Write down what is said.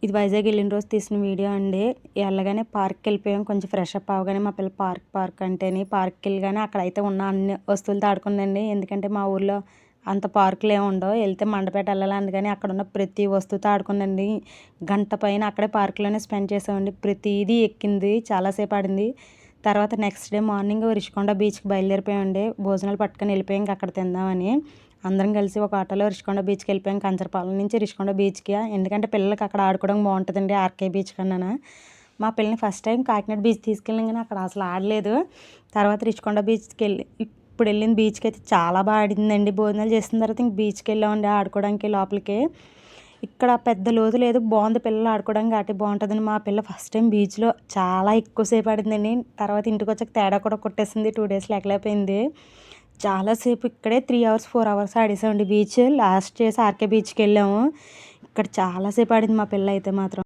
ఇది వైజాగ్ వెళ్ళిన రోజు తీసిన వీడియో అండి. వెళ్ళగానే పార్క్‌కి వెళ్ళిపోయాం. కొంచెం ఫ్రెష్ అప్ అవ్వగానే మా పిల్ల పార్క్ అంటేని పార్క్‌కి వెళ్ళగానే అక్కడైతే ఉన్న అన్ని వస్తువులతో ఆడుకుందండి. ఎందుకంటే మా ఊర్లో అంత పార్కులు ఏమి ఉండవు. వెళ్తే మండపేట వెళ్ళాలి అందుకని అక్కడున్న ప్రతి వస్తువుతో ఆడుకుందండి. గంట పైన అక్కడే పార్క్‌లోనే స్పెండ్ చేసామండి. ప్రతీదీ ఎక్కింది. చాలా సేపు ఆడింది. తర్వాత నెక్స్ట్ డే మార్నింగ్ రిషికొండ బీచ్‌కి బయలుదేరిపోయామండి. భోజనాలు పట్టుకొని వెళ్ళిపోయాం ఇంక అక్కడ తిందామని. అందరం కలిసి ఒక ఆటోలో రిషికొండ బీచ్‌కి వెళ్ళిపోయాం. కంచరపాలెం నుంచి రిషికొండ బీచ్‌కి. ఎందుకంటే పిల్లలకి అక్కడ ఆడుకోవడం బాగుంటుందండి ఆర్‌కే బీచ్ కన్నాను. మా పిల్లని ఫస్ట్ టైం కాకినాడ బీచ్ తీసుకెళ్ళాం కానీ అక్కడ అసలు ఆడలేదు. తర్వాత రిషికొండ బీచ్‌కి వెళ్ళి ఇప్పుడు వెళ్ళిన బీచ్‌కి అయితే చాలా బాగా ఆడిందండి. భోజనాలు చేసిన తర్వాత ఇంక బీచ్‌కి వెళ్ళామండి ఆడుకోవడానికి లోపలికి. ఇక్కడ పెద్ద లోతు లేదు, బాగుంది పిల్లలు ఆడుకోవడానికి కాబట్టి బాగుంటుందని మా పిల్ల ఫస్ట్ టైం బీచ్‌లో చాలా ఎక్కువసేపు ఆడిందండి. తర్వాత ఇంటికి వచ్చాక తేడా కూడా కొట్టేసింది. 2 డేస్ లేకలేకపోయింది. చాలాసేపు ఇక్కడే 3 అవర్స్ 4 అవర్స్ ఆడేసామండి బీచ్. లాస్ట్ చేసి ఆర్‌కే బీచ్‌కి వెళ్ళాము. ఇక్కడ చాలాసేపు ఆడింది మా పిల్ల అయితే మాత్రం.